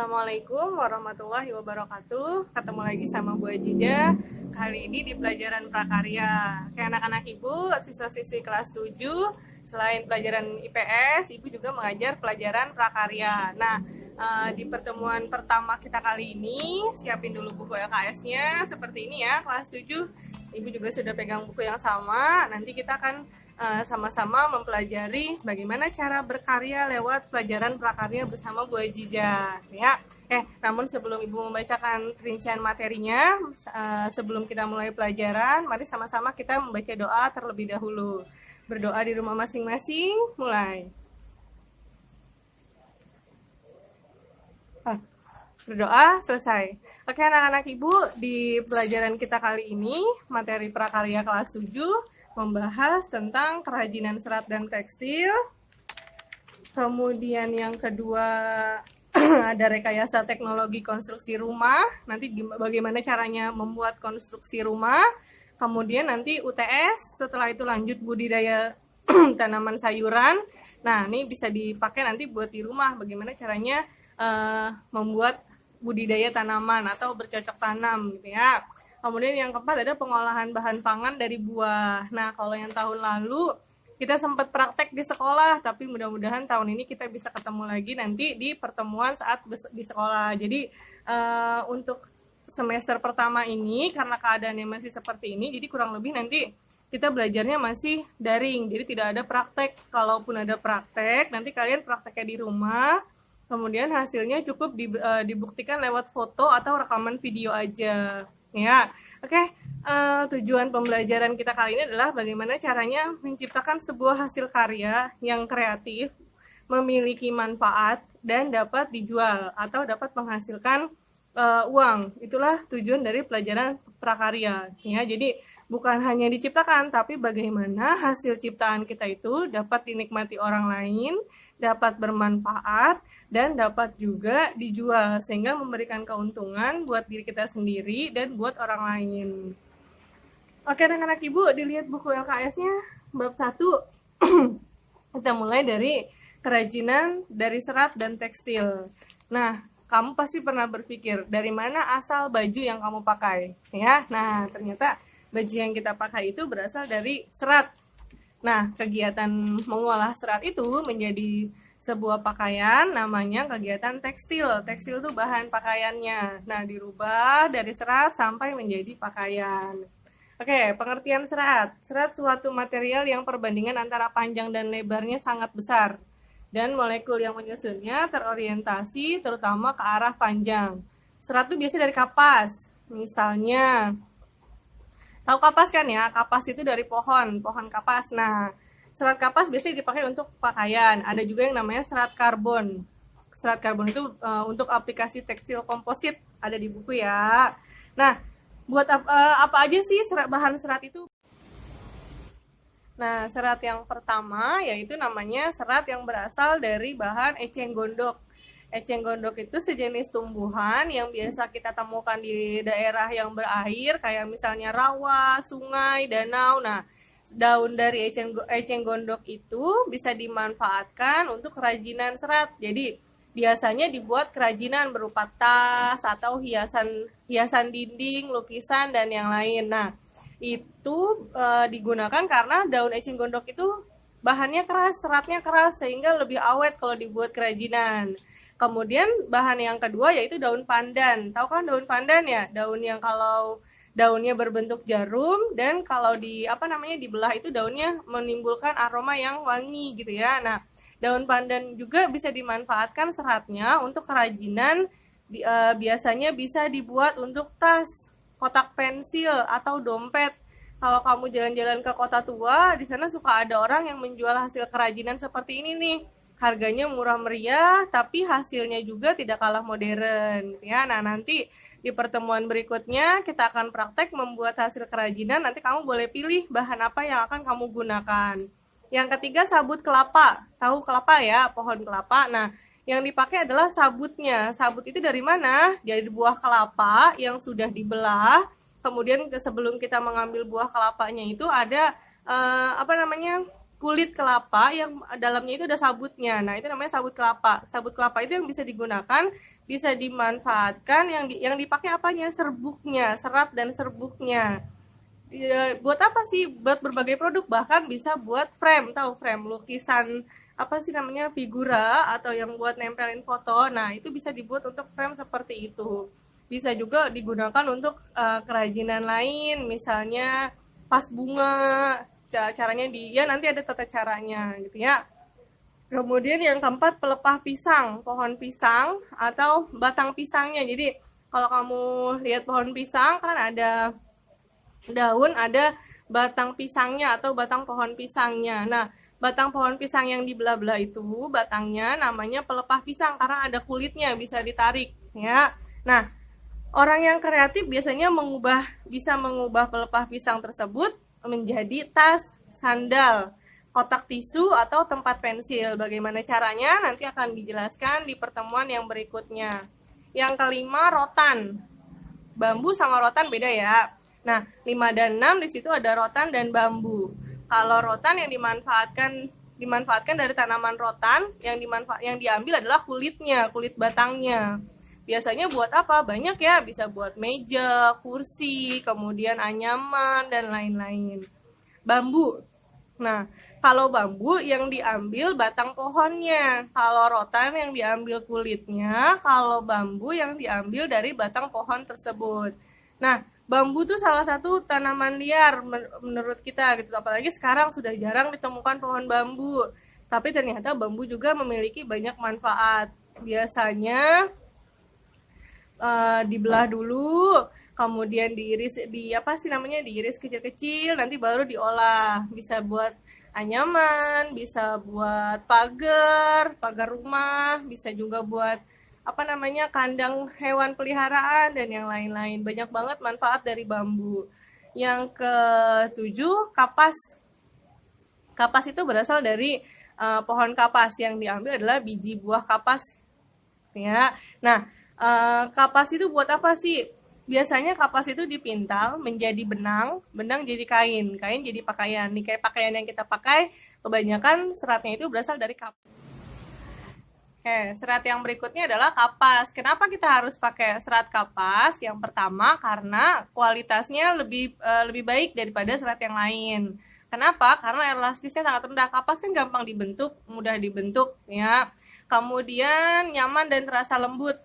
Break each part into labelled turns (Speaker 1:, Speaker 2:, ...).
Speaker 1: Assalamualaikum warahmatullahi wabarakatuh. Ketemu lagi sama Bu Ajija. Kali ini di pelajaran prakarya. Kayak anak-anak Ibu, siswa-siswi kelas 7, selain pelajaran IPS, Ibu juga mengajar pelajaran prakarya. Nah, di pertemuan pertama kita kali ini, siapin dulu buku LKS-nya seperti ini ya, kelas 7. Ibu juga sudah pegang buku yang sama. Nanti kita akan sama-sama mempelajari bagaimana cara berkarya lewat pelajaran prakarya bersama Bu Ajija ya. Namun sebelum Ibu membacakan rincian materinya, sebelum kita mulai pelajaran, mari sama-sama kita membaca doa terlebih dahulu. Berdoa di rumah masing-masing, mulai. Berdoa, selesai. Oke anak-anak Ibu, di pelajaran kita kali ini, materi prakarya kelas 7, membahas tentang kerajinan serat dan tekstil. Kemudian yang kedua ada rekayasa teknologi konstruksi rumah. Nanti bagaimana caranya membuat konstruksi rumah. Kemudian nanti UTS, setelah itu lanjut budidaya tanaman sayuran. Nah, ini bisa dipakai nanti buat di rumah. Bagaimana caranya membuat budidaya tanaman atau bercocok tanam gitu ya. Kemudian yang keempat ada pengolahan bahan pangan dari buah. Nah, kalau yang tahun lalu kita sempat praktek di sekolah, tapi mudah-mudahan tahun ini kita bisa ketemu lagi nanti di pertemuan saat di sekolah. Jadi untuk semester pertama ini, karena keadaannya masih seperti ini, jadi kurang lebih nanti kita belajarnya masih daring. Jadi tidak ada praktek. Kalaupun ada praktek, nanti kalian prakteknya di rumah. Kemudian hasilnya cukup dibuktikan lewat foto atau rekaman video aja. Ya, oke. Tujuan pembelajaran kita kali ini adalah bagaimana caranya menciptakan sebuah hasil karya yang kreatif, memiliki manfaat, dan dapat dijual atau dapat menghasilkan uang. Itulah tujuan dari pelajaran prakarya. Ya, jadi bukan hanya diciptakan, tapi bagaimana hasil ciptaan kita itu dapat dinikmati orang lain, dapat bermanfaat, dan dapat juga dijual sehingga memberikan keuntungan buat diri kita sendiri dan buat orang lain. Oke anak-anak Ibu, dilihat buku LKS-nya bab 1. Kita mulai dari kerajinan dari serat dan tekstil. Nah, kamu pasti pernah berpikir dari mana asal baju yang kamu pakai ya. Nah, ternyata baju yang kita pakai itu berasal dari serat. Nah, kegiatan mengolah serat itu menjadi sebuah pakaian, namanya kegiatan tekstil. Tekstil itu bahan pakaiannya. Nah, dirubah dari serat sampai menjadi pakaian. Oke, pengertian serat. Serat suatu material yang perbandingan antara panjang dan lebarnya sangat besar. Dan molekul yang menyusunnya terorientasi terutama ke arah panjang. Serat itu biasanya dari kapas. Misalnya, tahu kapas kan ya? Kapas itu dari pohon kapas. Nah, serat kapas biasanya dipakai untuk pakaian. Ada juga yang namanya serat karbon. Serat karbon itu untuk aplikasi tekstil komposit. Ada di buku ya. Nah, buat apa aja sih bahan serat itu? Nah, serat yang pertama yaitu namanya serat yang berasal dari bahan eceng gondok. Eceng gondok itu sejenis tumbuhan yang biasa kita temukan di daerah yang berair, kayak misalnya rawa, sungai, danau. Nah, daun dari eceng gondok itu bisa dimanfaatkan untuk kerajinan serat. Jadi biasanya dibuat kerajinan berupa tas atau hiasan dinding, lukisan, dan yang lain. Nah, itu digunakan karena daun eceng gondok itu bahannya keras, seratnya keras, sehingga lebih awet kalau dibuat kerajinan. Kemudian bahan yang kedua yaitu daun pandan. Tahu kan daun pandan ya? Daun yang kalau daunnya berbentuk jarum dan kalau dibelah itu daunnya menimbulkan aroma yang wangi gitu ya. Nah, daun pandan juga bisa dimanfaatkan seratnya untuk kerajinan. Biasanya bisa dibuat untuk tas, kotak pensil, atau dompet. Kalau kamu jalan-jalan ke kota tua, di sana suka ada orang yang menjual hasil kerajinan seperti ini nih. Harganya murah meriah, tapi hasilnya juga tidak kalah modern ya. Nah, nanti di pertemuan berikutnya kita akan praktek membuat hasil kerajinan. Nanti kamu boleh pilih bahan apa yang akan kamu gunakan. Yang ketiga, sabut kelapa. Tahu kelapa ya, pohon kelapa. Nah, yang dipakai adalah sabutnya. Sabut itu dari mana? Dari buah kelapa yang sudah dibelah. Kemudian sebelum kita mengambil buah kelapanya itu ada kulit kelapa yang dalamnya itu ada sabutnya. Nah, itu namanya sabut kelapa. Sabut kelapa itu yang bisa digunakan, bisa dimanfaatkan, yang dipakai apanya? Serbuknya, serat dan serbuknya. Buat apa sih? Buat berbagai produk, bahkan bisa buat frame, tahu frame lukisan apa sih namanya, figura atau yang buat nempelin foto. Nah, itu bisa dibuat untuk frame seperti itu. Bisa juga digunakan untuk kerajinan lain, misalnya vas bunga. Caranya ya nanti ada tata caranya gitu ya. Kemudian yang keempat, pelepah pisang, pohon pisang atau batang pisangnya. Jadi kalau kamu lihat pohon pisang kan ada daun, ada batang pisangnya atau batang pohon pisangnya. Nah, batang pohon pisang yang dibelah-belah itu batangnya namanya pelepah pisang karena ada kulitnya, bisa ditarik ya. Nah, orang yang kreatif biasanya bisa mengubah pelepah pisang tersebut menjadi tas, sandal, kotak tisu, atau tempat pensil. Bagaimana caranya? Nanti akan dijelaskan di pertemuan yang berikutnya. Yang kelima, rotan. Bambu sama rotan beda ya. Nah, 5 dan 6 di situ ada rotan dan bambu. Kalau rotan yang dimanfaatkan dari tanaman rotan, yang diambil adalah kulitnya, kulit batangnya. Biasanya buat apa? Banyak ya, bisa buat meja, kursi, kemudian anyaman, dan lain-lain. Bambu. Nah, kalau bambu yang diambil batang pohonnya, kalau rotan yang diambil kulitnya, kalau bambu yang diambil dari batang pohon tersebut. Nah, bambu tuh salah satu tanaman liar menurut kita gitu, apalagi sekarang sudah jarang ditemukan pohon bambu. Tapi ternyata bambu juga memiliki banyak manfaat. Biasanya dibelah dulu, kemudian diiris diiris kecil-kecil, nanti baru diolah. Bisa buat anyaman, bisa buat pagar rumah, bisa juga buat kandang hewan peliharaan dan yang lain-lain. Banyak banget manfaat dari bambu. Yang ketujuh, kapas. Kapas itu berasal dari pohon kapas, yang diambil adalah biji buah kapas ya. Nah, kapas itu buat apa sih? Biasanya kapas itu dipintal menjadi benang jadi kain jadi pakaian. Nih kayak pakaian yang kita pakai, kebanyakan seratnya itu berasal dari kapas. Serat yang berikutnya adalah kapas. Kenapa kita harus pakai serat kapas? Yang pertama, karena kualitasnya lebih baik daripada serat yang lain. Kenapa? Karena elastisnya sangat rendah. Kapas kan gampang dibentuk, mudah dibentuk ya. Kemudian nyaman dan terasa lembut.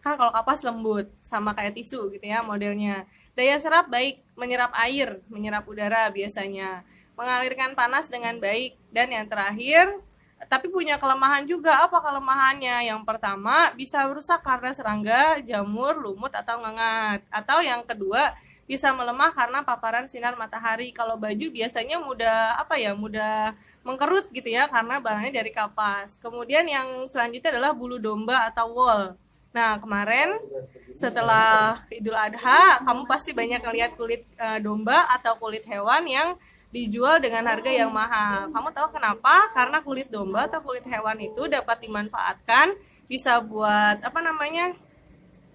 Speaker 1: Kan kalau kapas lembut, sama kayak tisu gitu ya modelnya. Daya serap baik, menyerap air, menyerap udara biasanya. Mengalirkan panas dengan baik. Dan yang terakhir, tapi punya kelemahan juga. Apa kelemahannya? Yang pertama, bisa rusak karena serangga, jamur, lumut, atau ngengat. Atau yang kedua, bisa melemah karena paparan sinar matahari. Kalau baju biasanya mudah mengkerut gitu ya, karena bahannya dari kapas. Kemudian yang selanjutnya adalah bulu domba atau wool. Nah, kemarin setelah Idul Adha, kamu pasti banyak ngeliat kulit domba atau kulit hewan yang dijual dengan harga yang mahal. Kamu tahu kenapa? Karena kulit domba atau kulit hewan itu dapat dimanfaatkan, bisa buat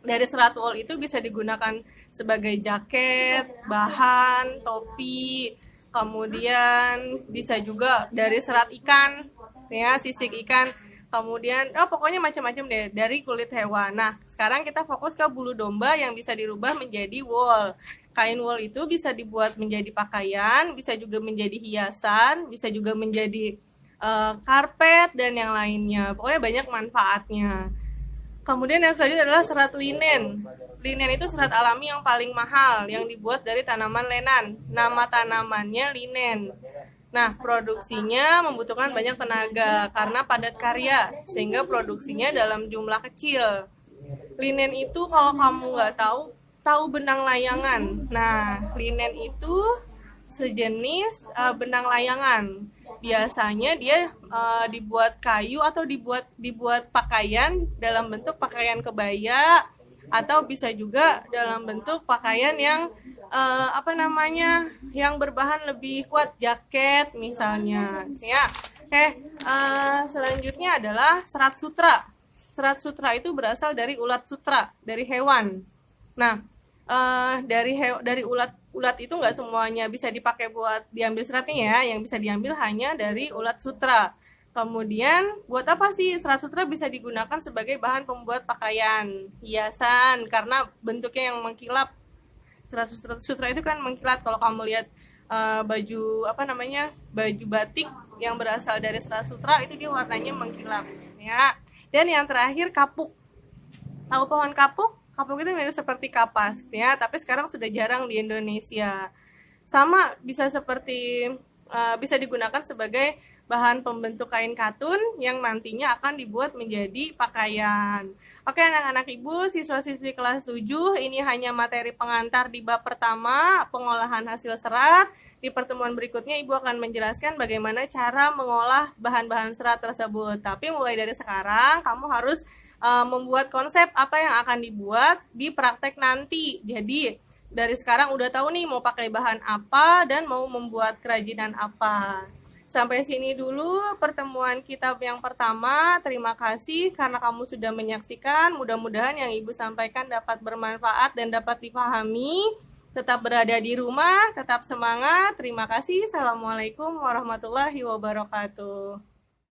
Speaker 1: dari serat wool itu bisa digunakan sebagai jaket, bahan, topi, kemudian bisa juga dari serat ikan, ya, sisik ikan. Kemudian, pokoknya macam-macam deh dari kulit hewan. Nah, sekarang kita fokus ke bulu domba yang bisa dirubah menjadi wool. Kain wool itu bisa dibuat menjadi pakaian, bisa juga menjadi hiasan, bisa juga menjadi karpet dan yang lainnya. Pokoknya banyak manfaatnya. Kemudian yang selanjutnya adalah serat linen. Linen itu serat alami yang paling mahal, yang dibuat dari tanaman lenan. Nama tanamannya linen. Nah, produksinya membutuhkan banyak tenaga karena padat karya, sehingga produksinya dalam jumlah kecil. Linen itu kalau kamu nggak tahu benang layangan. Nah, linen itu sejenis benang layangan. Biasanya dia dibuat kayu atau dibuat pakaian dalam bentuk pakaian kebaya, atau bisa juga dalam bentuk pakaian yang yang berbahan lebih kuat, jaket misalnya ya. Selanjutnya adalah serat sutra. Serat sutra itu berasal dari ulat sutra, dari hewan. Nah, dari ulat ulat itu nggak semuanya bisa dipakai buat diambil seratnya ya, yang bisa diambil hanya dari ulat sutra. Kemudian buat apa sih serat sutra bisa digunakan sebagai bahan pembuat pakaian, hiasan, karena bentuknya yang mengkilap. Serat sutra itu kan mengkilat. Kalau kamu lihat baju apa namanya, baju batik yang berasal dari serat sutra itu dia warnanya mengkilap ya. Dan yang terakhir kapuk. Tahu pohon kapuk? Kapuk itu mirip seperti kapas ya, tapi sekarang sudah jarang di Indonesia. Sama bisa seperti bisa digunakan sebagai bahan pembentuk kain katun yang nantinya akan dibuat menjadi pakaian. Oke anak-anak ibu, siswa-siswi kelas 7, ini hanya materi pengantar di bab pertama, pengolahan hasil serat. Di pertemuan berikutnya ibu akan menjelaskan bagaimana cara mengolah bahan-bahan serat tersebut. Tapi mulai dari sekarang kamu harus membuat konsep apa yang akan dibuat di praktek nanti. Jadi dari sekarang udah tahu nih mau pakai bahan apa dan mau membuat kerajinan apa. Sampai sini dulu pertemuan kitab yang pertama. Terima kasih karena kamu sudah menyaksikan. Mudah-mudahan yang ibu sampaikan dapat bermanfaat dan dapat dipahami. Tetap berada di rumah, tetap semangat. Terima kasih. Assalamualaikum warahmatullahi wabarakatuh.